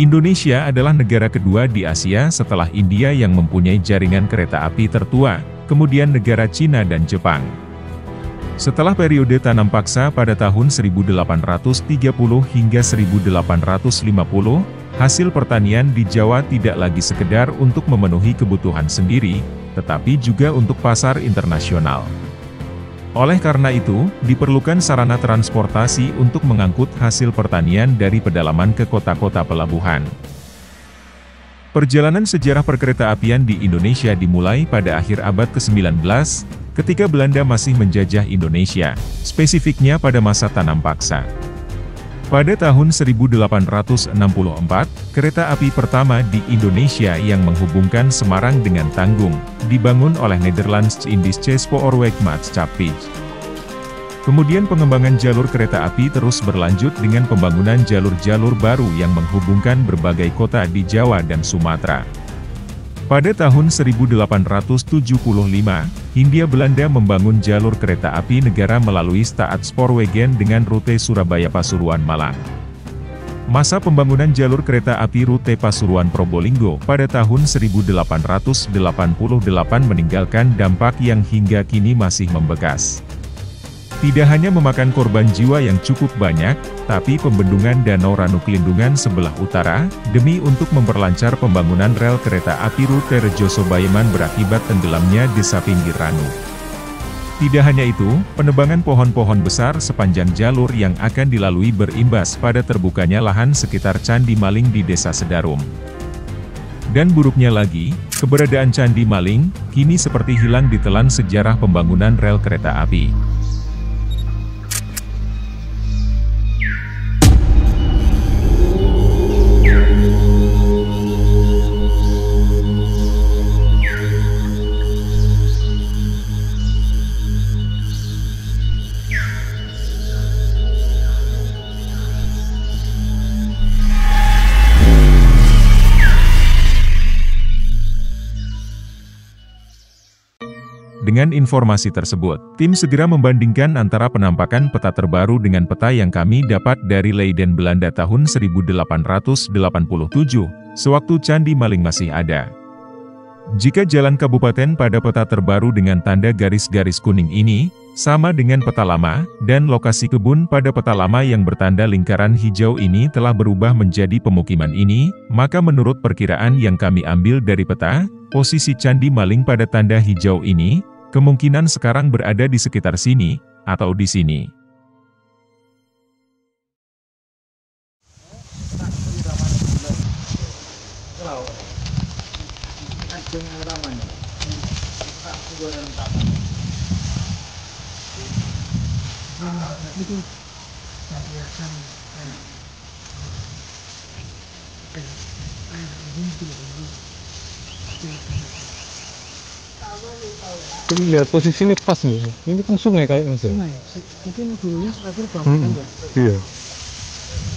Indonesia adalah negara kedua di Asia setelah India yang mempunyai jaringan kereta api tertua, kemudian negara Cina dan Jepang. Setelah periode tanam paksa pada tahun 1830 hingga 1850, hasil pertanian di Jawa tidak lagi sekedar untuk memenuhi kebutuhan sendiri, tetapi juga untuk pasar internasional. Oleh karena itu, diperlukan sarana transportasi untuk mengangkut hasil pertanian dari pedalaman ke kota-kota pelabuhan. Perjalanan sejarah perkeretaapian di Indonesia dimulai pada akhir abad ke-19, ketika Belanda masih menjajah Indonesia, spesifiknya pada masa tanam paksa. Pada tahun 1864, kereta api pertama di Indonesia yang menghubungkan Semarang dengan Tanggung, dibangun oleh Nederlands Indische Spoorwegmaatschappij. Kemudian pengembangan jalur kereta api terus berlanjut dengan pembangunan jalur-jalur baru yang menghubungkan berbagai kota di Jawa dan Sumatera. Pada tahun 1875, Hindia Belanda membangun jalur kereta api negara melalui Staatspoorwegen dengan rute Surabaya-Pasuruan-Malang. Masa pembangunan jalur kereta api rute Pasuruan-Probolinggo pada tahun 1888 meninggalkan dampak yang hingga kini masih membekas. Tidak hanya memakan korban jiwa yang cukup banyak, tapi pembendungan Danau Ranuk Lindungan sebelah utara, demi untuk memperlancar pembangunan rel kereta api rute Rejoso-Bayeman berakibat tenggelamnya desa pinggir Ranuk. Tidak hanya itu, penebangan pohon-pohon besar sepanjang jalur yang akan dilalui berimbas pada terbukanya lahan sekitar Candi Maling di Desa Sedarum. Dan buruknya lagi, keberadaan Candi Maling, kini seperti hilang ditelan sejarah pembangunan rel kereta api. Dengan informasi tersebut, tim segera membandingkan antara penampakan peta terbaru dengan peta yang kami dapat dari Leiden Belanda tahun 1887, sewaktu Candi Maling masih ada. Jika jalan kabupaten pada peta terbaru dengan tanda garis-garis kuning ini, sama dengan peta lama, dan lokasi kebun pada peta lama yang bertanda lingkaran hijau ini telah berubah menjadi pemukiman ini, maka menurut perkiraan yang kami ambil dari peta, posisi Candi Maling pada tanda hijau ini, kemungkinan sekarang berada di sekitar sini, atau di sini. Lihat posisi ini pas nih. Ini kan sungai kayak mas ya? Sungai. Mungkin dulunya terakhir bangunan ya. Iya.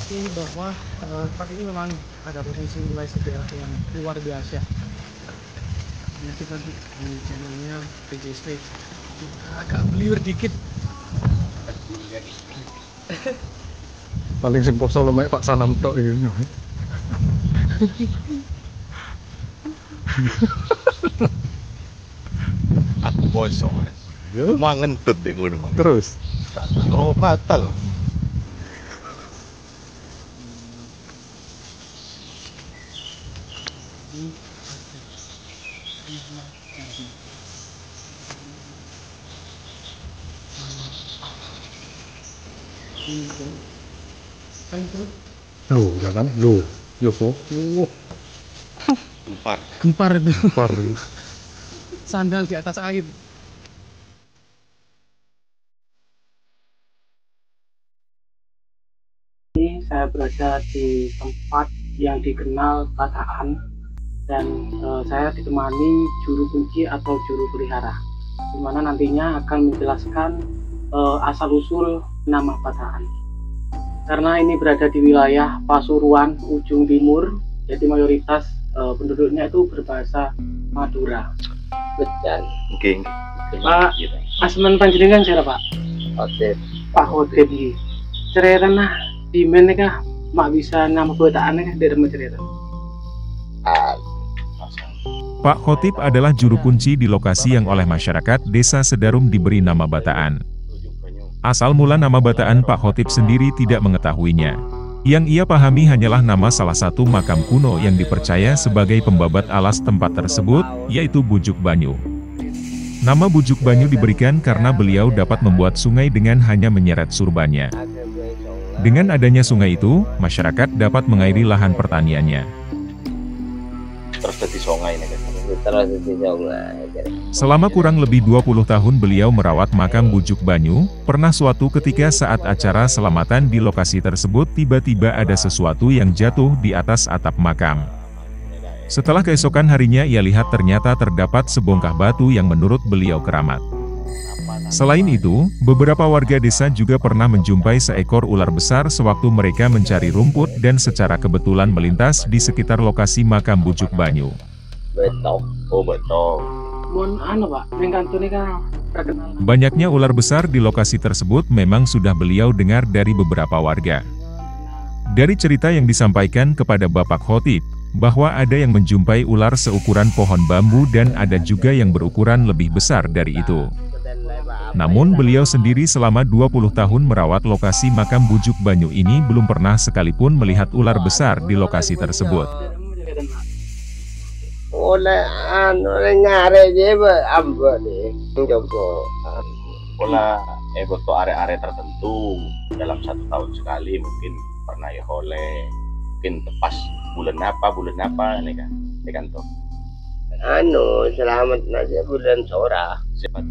Ini bahwa tempat ini memang ada posisi nilai sejarah yang luar biasa. Ini kita di channelnya PJSP agak beliur dikit. Paling sing poso lemek Pak Sanam tok ini. Aku bosok. Yo. Mangentut deh gue. Terus. Oh, batal. Loh, jangan. Loh. Yoko. Gempar itu. Gempar. Sandal di atas air. Ini saya berada di tempat yang dikenal Bataan dan saya ditemani juru kunci atau juru pelihara, di mana nantinya akan menjelaskan asal-usul nama Bataan. Karena ini berada di wilayah Pasuruan ujung timur, jadi mayoritas penduduknya itu berbahasa Madura. Betul. Mungkin. Pak, asmen panjenengan siapa Pak? Oke. Pak Hotep. Cerita nah di mana kah mak bisa nama bataannya kan dari cerita. Pak Khotib adalah juru kunci di lokasi yang oleh masyarakat Desa Sedarum diberi nama Bataan. Asal mula nama Bataan Pak Khotib sendiri tidak mengetahuinya. Yang ia pahami hanyalah nama salah satu makam kuno yang dipercaya sebagai pembabat alas tempat tersebut, yaitu Bujuk Banyu. Nama Bujuk Banyu diberikan karena beliau dapat membuat sungai dengan hanya menyeret surbannya. Dengan adanya sungai itu, masyarakat dapat mengairi lahan pertaniannya. Terus jadi sungai nih kan. Selama kurang lebih 20 tahun beliau merawat makam Bujuk Banyu, pernah suatu ketika saat acara selamatan di lokasi tersebut tiba-tiba ada sesuatu yang jatuh di atas atap makam. Setelah keesokan harinya ia lihat ternyata terdapat sebongkah batu yang menurut beliau keramat. Selain itu, beberapa warga desa juga pernah menjumpai seekor ular besar sewaktu mereka mencari rumput dan secara kebetulan melintas di sekitar lokasi makam Bujuk Banyu. Betul. Oh betul. Mohon Pak, mengkanto ini kan terkenal. Banyaknya ular besar di lokasi tersebut memang sudah beliau dengar dari beberapa warga. Dari cerita yang disampaikan kepada Bapak Khotib, bahwa ada yang menjumpai ular seukuran pohon bambu dan ada juga yang berukuran lebih besar dari itu. Namun beliau sendiri selama 20 tahun merawat lokasi makam Bujuk Banyu ini belum pernah sekalipun melihat ular besar di lokasi tersebut. Betul area-area tertentu dalam 1 tahun sekali mungkin pernah ya oleh mungkin tepas bulan apa nih kan tuh. Selamat aja bulan Sora.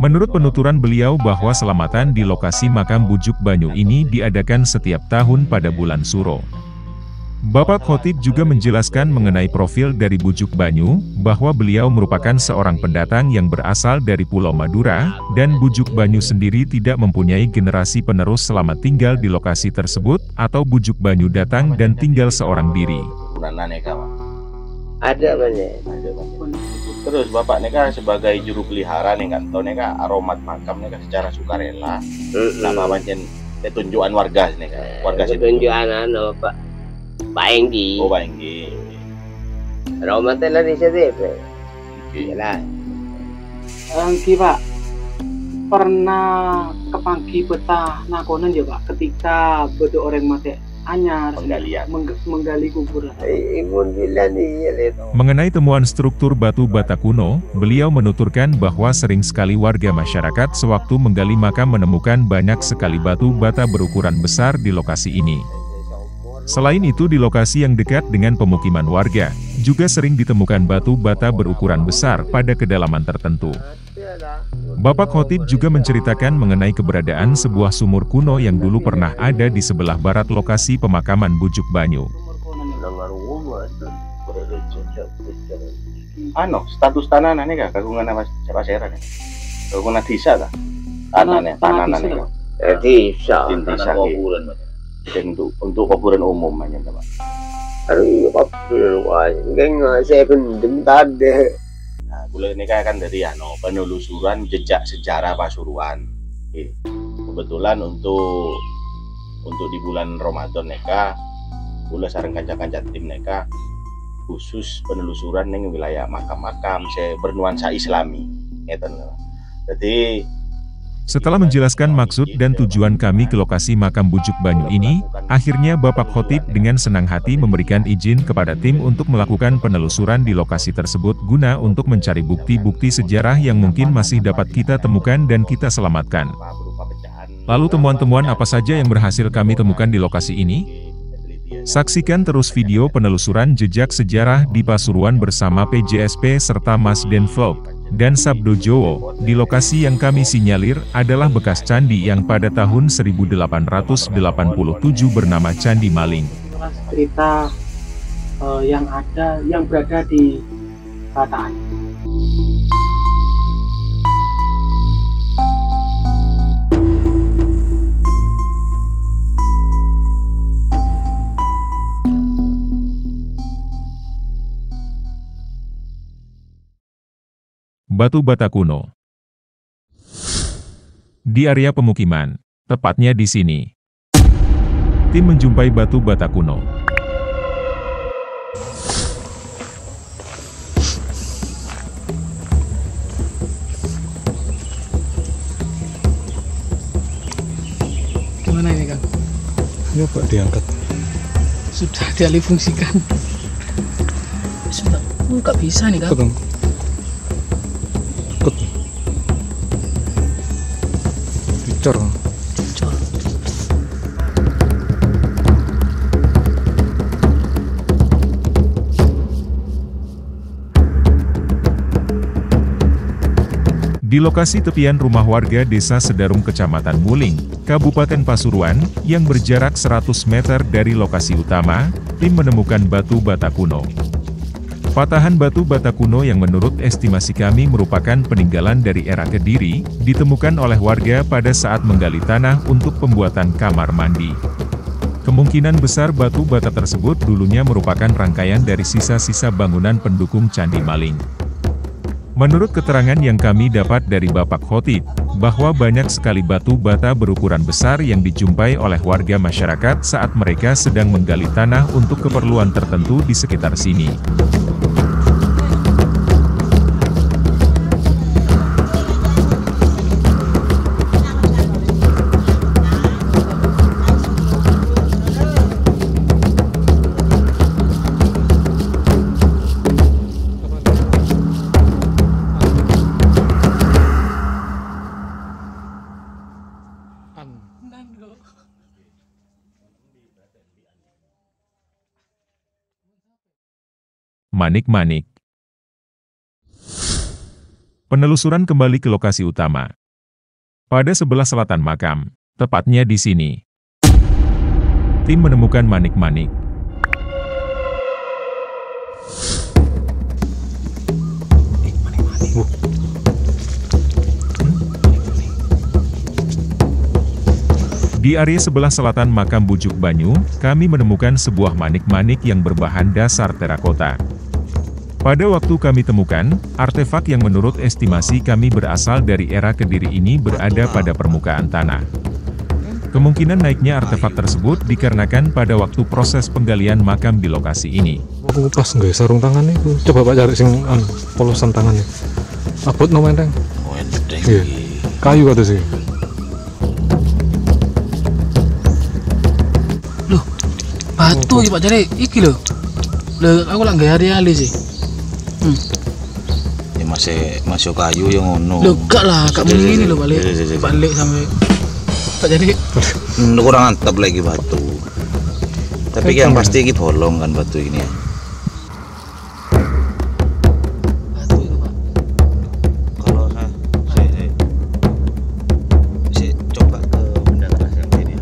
Menurut penuturan beliau bahwa selamatan di lokasi makam Bujuk Banyu ini diadakan setiap tahun pada bulan Suro. Bapak Khotib juga menjelaskan mengenai profil dari Bujuk Banyu, bahwa beliau merupakan seorang pendatang yang berasal dari Pulau Madura, dan Bujuk Banyu sendiri tidak mempunyai generasi penerus selama tinggal di lokasi tersebut, atau Bujuk Banyu datang dan tinggal seorang diri. Ada banyak. Terus Bapak neka sebagai juru pelihara nih kan, tahu neka aromat makam neka secara sukarela. Nama macam tunjukan warga nih kan, warga sini. Tunjukan Bapak Baenggi. Oh Baenggi. Aromatnya lah di situ. Iyalah. Ki Pak, pernah kepanggi betah nakonan ya Pak, ketika bedo orang mati anyar menggali kuburan. Mengenai temuan struktur batu bata kuno, beliau menuturkan bahwa sering sekali warga masyarakat sewaktu menggali makam menemukan banyak sekali batu bata berukuran besar di lokasi ini. Selain itu di lokasi yang dekat dengan pemukiman warga, juga sering ditemukan batu bata berukuran besar pada kedalaman tertentu. Bapak Khotib juga menceritakan mengenai keberadaan sebuah sumur kuno yang dulu pernah ada di sebelah barat lokasi pemakaman Bujuk Banyu. Status tanah nih kak, kagungan apa siapa sera nih? Kagungan desa kak? Tanahnya nih kak? Desa. Dan untuk kuburan umum aja Pak. Saya pendem tadi. Nah, bulan ini kan dari penelusuran jejak sejarah Pasuruan. Kebetulan untuk di bulan Ramadan neka, bulan sareng kanca-kanca tim neka khusus penelusuran ning wilayah makam-makam saya bernuansa Islami. Jadi setelah menjelaskan maksud dan tujuan kami ke lokasi makam Bujuk Banyu ini, akhirnya Bapak Khotib dengan senang hati memberikan izin kepada tim untuk melakukan penelusuran di lokasi tersebut guna untuk mencari bukti-bukti sejarah yang mungkin masih dapat kita temukan dan kita selamatkan. Lalu temuan-temuan apa saja yang berhasil kami temukan di lokasi ini? Saksikan terus video penelusuran jejak sejarah di Pasuruan bersama PJSP serta Mas Den Vlog dan Sabdo Jowo. Di lokasi yang kami sinyalir adalah bekas candi yang pada tahun 1887 bernama Candi Maling. Cerita yang berada di Bataan. Batu bata kuno. Di area pemukiman, tepatnya di sini. Tim menjumpai batu bata kuno. Gimana ini, Kang? Ini Pak diangkat. Sudah dialih fungsikan. Sudah, nggak bisa nih, Kang. Ikut. Ikut. Dicor. Cor. Di lokasi tepian rumah warga Desa Sedarum Kecamatan Muling, Kabupaten Pasuruan, yang berjarak 100 meter dari lokasi utama, tim menemukan batu bata kuno. Patahan batu bata kuno yang menurut estimasi kami merupakan peninggalan dari era Kediri, ditemukan oleh warga pada saat menggali tanah untuk pembuatan kamar mandi. Kemungkinan besar batu bata tersebut dulunya merupakan rangkaian dari sisa-sisa bangunan pendukung Candi Maling. Menurut keterangan yang kami dapat dari Bapak Khotib, bahwa banyak sekali batu bata berukuran besar yang dijumpai oleh warga masyarakat saat mereka sedang menggali tanah untuk keperluan tertentu di sekitar sini. Manik-manik. Penelusuran kembali ke lokasi utama. Pada sebelah selatan makam, tepatnya di sini, tim menemukan manik-manik. Di area sebelah selatan makam Bujuk Banyu, kami menemukan sebuah manik-manik yang berbahan dasar terakota. Pada waktu kami temukan, artefak yang menurut estimasi kami berasal dari era Kediri ini berada pada permukaan tanah. Kemungkinan naiknya artefak tersebut dikarenakan pada waktu proses penggalian makam di lokasi ini. Aku pas nggak sarung tangan itu. Coba Pak cari sing polosan tangannya. Abot no menteng. Iya. Kayu atau sih? Loh, batu iki Pak cari iki lho. Lho, aku lak nggak hari-hari sih. Ya masih kayu yang ngono. Loh, gak lah, gak mending ini loh balik sampai Pak jadi kurang mantap lagi batu. Tapi yang pasti ini bolong kan batu ini. batu itu Pak. Kalau saya coba ke benda keras yang ini.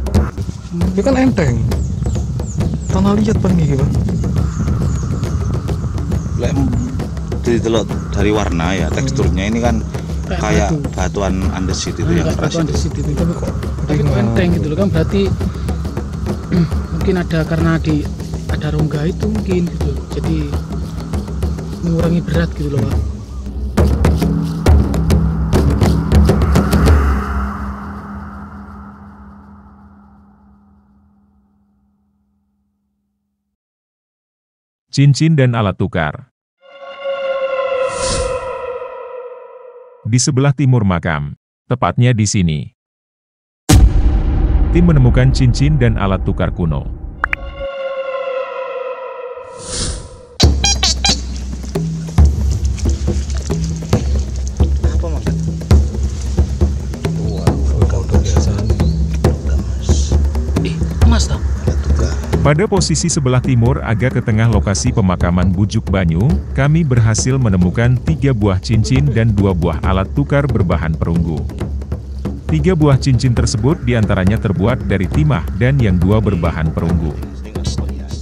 Ini kan enteng. Tanah liat paling iki, Pak. Lek ditelok dari warna ya, teksturnya ini kan kayak batuan andesit itu yang keras Batuan itu. andesit itu tapi kok enteng gitu loh kan, berarti mungkin ada karena ada rongga itu mungkin gitu, jadi mengurangi berat gitu loh Pak. Cincin dan alat tukar. Di sebelah timur makam, tepatnya di sini, tim menemukan cincin dan alat tukar kuno. Apa maksudnya? Emas tau? Pada posisi sebelah timur agak ke tengah lokasi pemakaman Bujuk Banyu, kami berhasil menemukan 3 buah cincin dan 2 buah alat tukar berbahan perunggu. 3 buah cincin tersebut diantaranya terbuat dari timah dan yang 2 berbahan perunggu.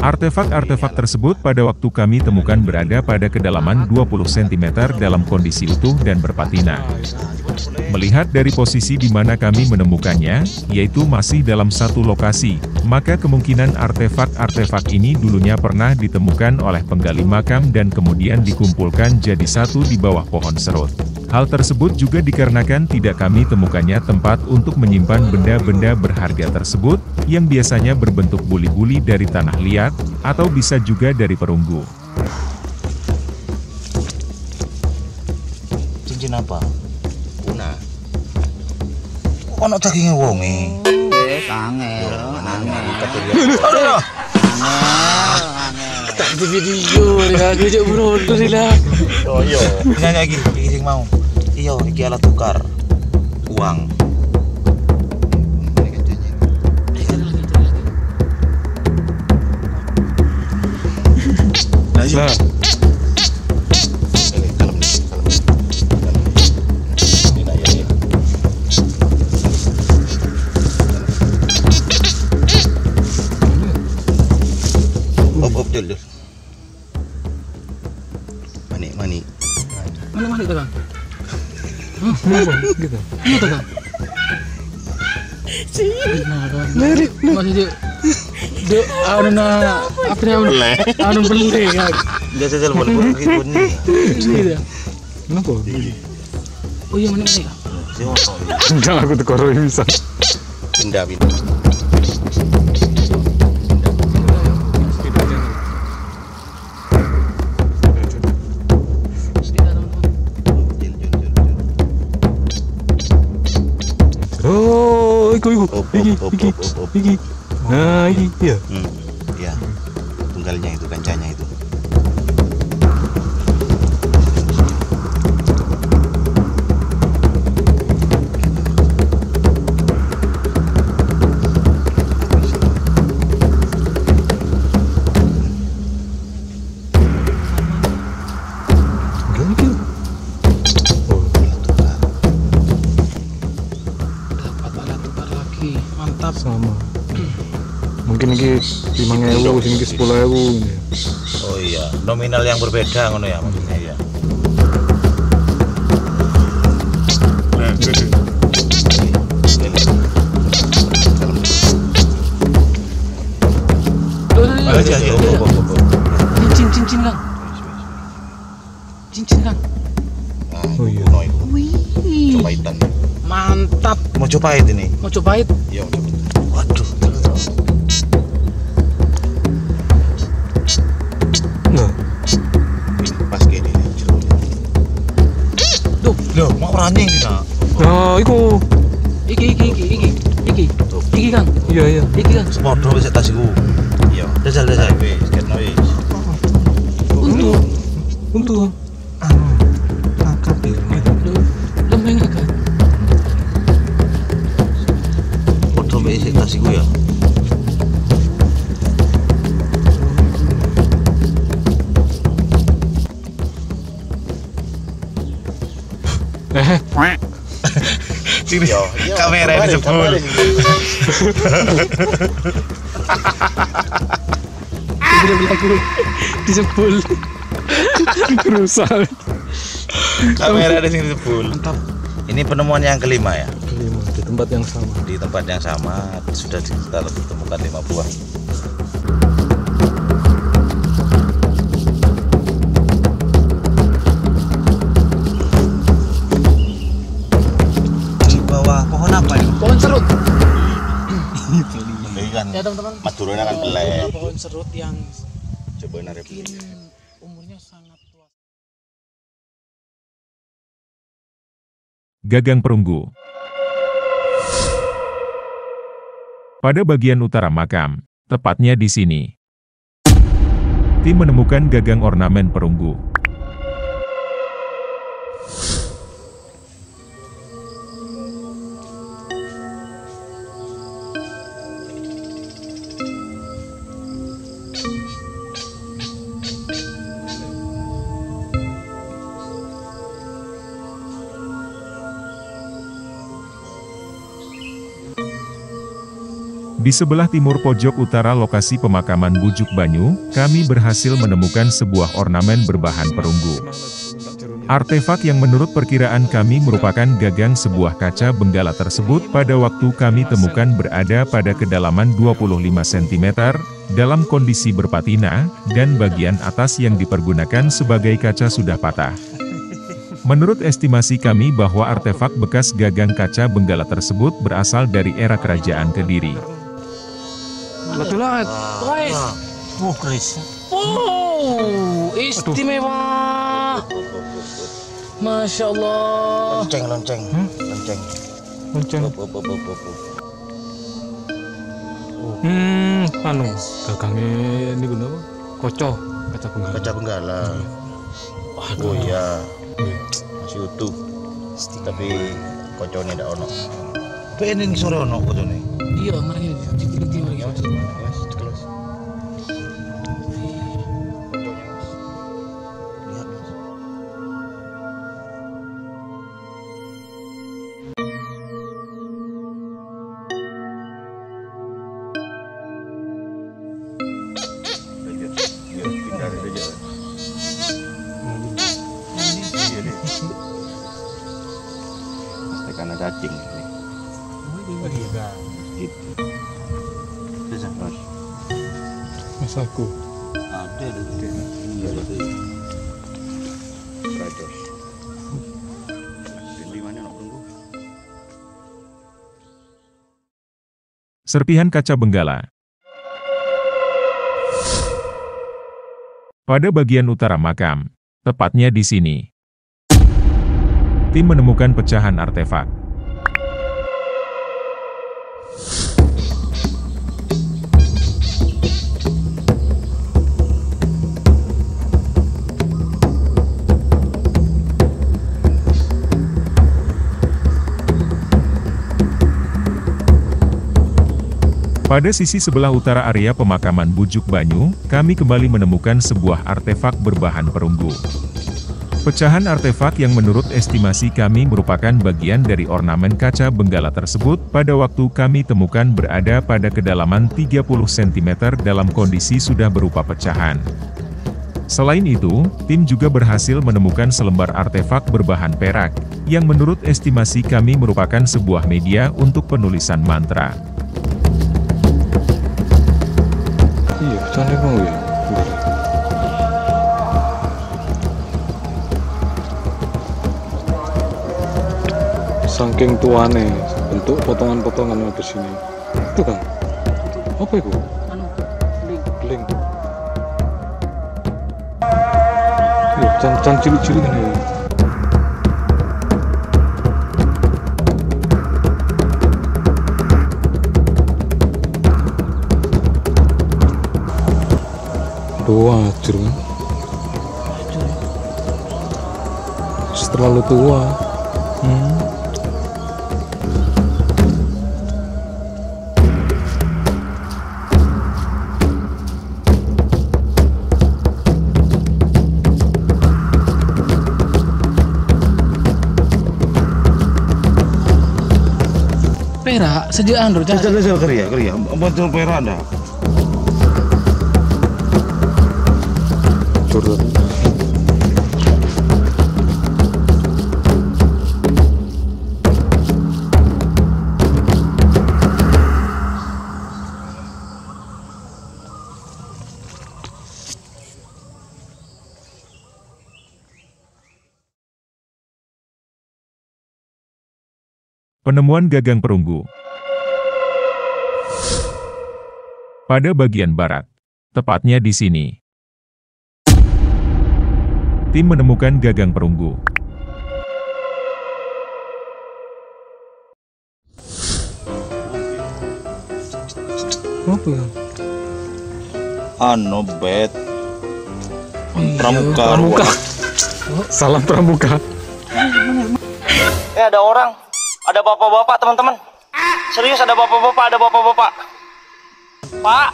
Artefak-artefak tersebut pada waktu kami temukan berada pada kedalaman 20 cm dalam kondisi utuh dan berpatina. Melihat dari posisi di mana kami menemukannya, yaitu masih dalam satu lokasi, maka kemungkinan artefak-artefak ini dulunya pernah ditemukan oleh penggali makam dan kemudian dikumpulkan jadi satu di bawah pohon serut. Hal tersebut juga dikarenakan tidak kami temukannya tempat untuk menyimpan benda-benda berharga tersebut, yang biasanya berbentuk buli-buli dari tanah liat, atau bisa juga dari perunggu. Cincin apa? Una. Ono dagingnya wonge. Angel. Tak di video dia gejek brodor lah. Oh iya. Nyanyi iki sing mau. Iya, iki alat tukar uang. Nah, dulu. Manik. Mana tuh Kang? gitu. Mana tuh Kang? Masih dia anu na apa namanya? Anu beli kan. Dia sejal boleh gitu nih. Iya. Kenapa? Oh iya mana Kang? Jangan aku tekor bisa. Pindah. Oh, iki. Nah, iki ya. Ya. Tunggalnya itu, kancanya itu. Mantap. Sama. Mungkin iki 5.000, sing iki 10.000. Oh iya, nominal yang berbeda ngono ya maksudnya ya. Cincin Kang. Cincin Kang. Oh iya. Wih. Copaitan. Mantap. Mau copait ini? Mau cobain? Iya, mau copait. Waduh. Nah, Pas kayak ini. Tuh. Loh, mau ranjing kita. nah iku. Iki. Tuh. Iki Kang. Iya. Iki Kang. Sepodo wis tas iku. Iya, dajal wis, ketno wis. Untuk Kakak Lembeng Kang. foto wis tas iku ya. Sini, kamera di jebol. Disebul. rusak. Kamera di sini jebol. Mantap. Ini penemuan yang kelima ya. Kelima di tempat yang sama. Di tempat yang sama sudah kita temukan 5 buah. Di bawah pohon apa ini? Pohon serut. Ini kan Ya teman-teman. Maduranya kan belek. Pohon serut yang Coba narik. umurnya sangat tua. Gagang perunggu. Pada bagian utara makam, tepatnya di sini, tim menemukan gagang ornamen perunggu. Di sebelah timur pojok utara lokasi pemakaman Bujuk Banyu, kami berhasil menemukan sebuah ornamen berbahan perunggu. Artefak yang menurut perkiraan kami merupakan gagang sebuah kaca benggala tersebut pada waktu kami temukan berada pada kedalaman 25 cm, dalam kondisi berpatina, dan bagian atas yang dipergunakan sebagai kaca sudah patah. Menurut estimasi kami bahwa artefak bekas gagang kaca benggala tersebut berasal dari era Kerajaan Kediri. Letulat. Guys. Oh, Chris. Oh, istimewa. Masya Allah. Lonceng. Lonceng. Anu, gagangnya ini guna apa? Koco, kaca benggala. Oh iya. Masih utuh. Tapi kocone ndak ono. Pengen sore ono kocone. Iya, mari diteliti mari. Mas, kelas. Lihat, Mas. Karena cacing ini. Itu. Bisa, Mas. Mas aku. Ada gede. Iya, betul. Rados. Di mana nak tunggu? Serpihan kaca benggala. Pada bagian utara makam, tepatnya di sini, tim menemukan pecahan artefak. Pada sisi sebelah utara area pemakaman Bujuk Banyu, kami kembali menemukan sebuah artefak berbahan perunggu. Pecahan artefak yang menurut estimasi kami merupakan bagian dari ornamen kaca benggala tersebut pada waktu kami temukan berada pada kedalaman 30 cm dalam kondisi sudah berupa pecahan. Selain itu, tim juga berhasil menemukan selembar artefak berbahan perak, yang menurut estimasi kami merupakan sebuah media untuk penulisan mantra. Iya, cantik bang ya. Saking tuane, bentuk potongan-potongan di sini. Itu kan? Apa itu? Anu, Bling. Iya, can cilik-cilik ini. Tua, kan? Terlalu tua. perak sediaan lho, Cak. Jajal kerja. Betul perak dah. Curut. Penemuan gagang perunggu. Pada bagian barat, tepatnya di sini, tim menemukan gagang perunggu. Apa ya? Anu bet. Pramuka. Salam pramuka. Ada orang, ada bapak-bapak teman-teman. Serius ada bapak-bapak, Pak.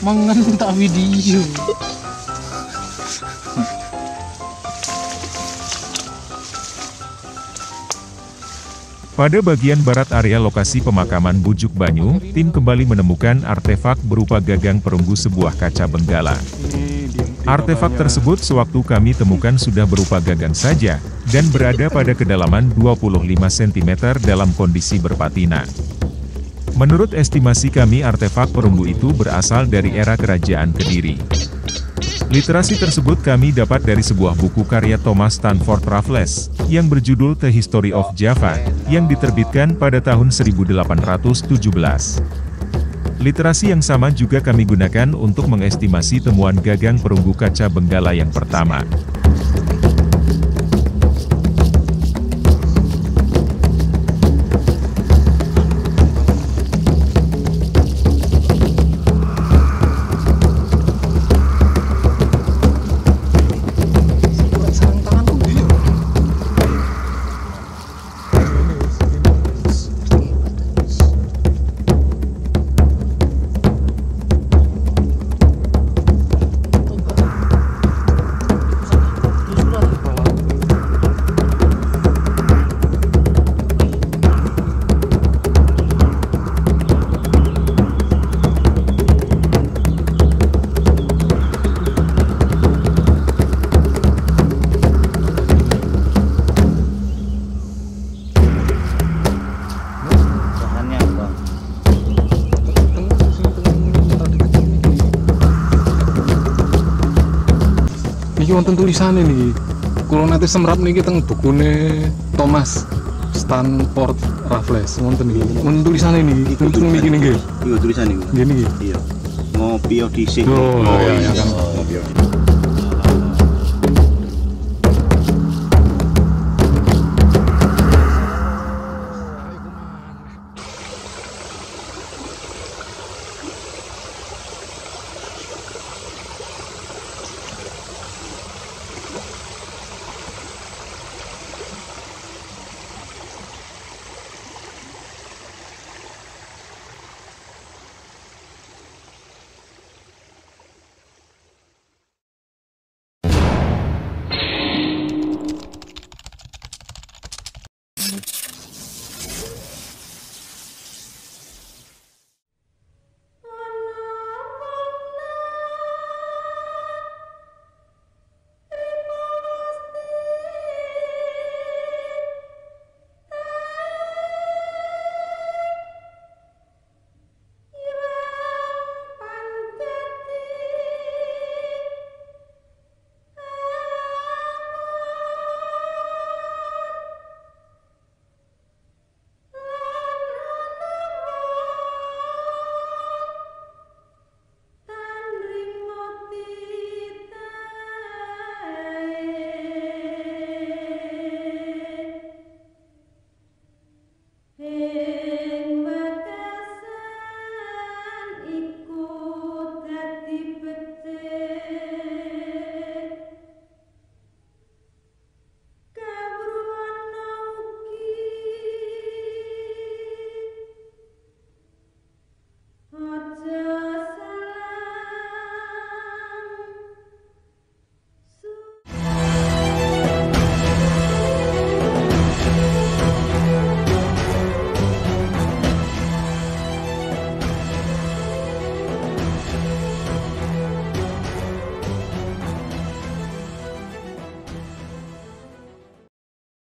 Mangan tak video. Pada bagian barat area lokasi pemakaman Bujuk Banyu, tim kembali menemukan artefak berupa gagang perunggu sebuah kaca benggala. Artefak tersebut sewaktu kami temukan sudah berupa gagang saja, dan berada pada kedalaman 25 cm dalam kondisi berpatina. Menurut estimasi kami artefak perunggu itu berasal dari era Kerajaan Kediri. Literasi tersebut kami dapat dari sebuah buku karya Thomas Stanford Raffles, yang berjudul The History of Java, yang diterbitkan pada tahun 1817. Literasi yang sama juga kami gunakan untuk mengestimasi temuan gagang perunggu kaca Benggala yang pertama. Iki wonten tulisane niki. Kula nate semrap niki teng bukune Thomas Stanford Raffles wonten niki. Wonten tulisane niki. Teng niki niki. Iya tulisan iki. Nggih niki. Iya. Ngopi dhisik. Oh, iya kan. Ngopi.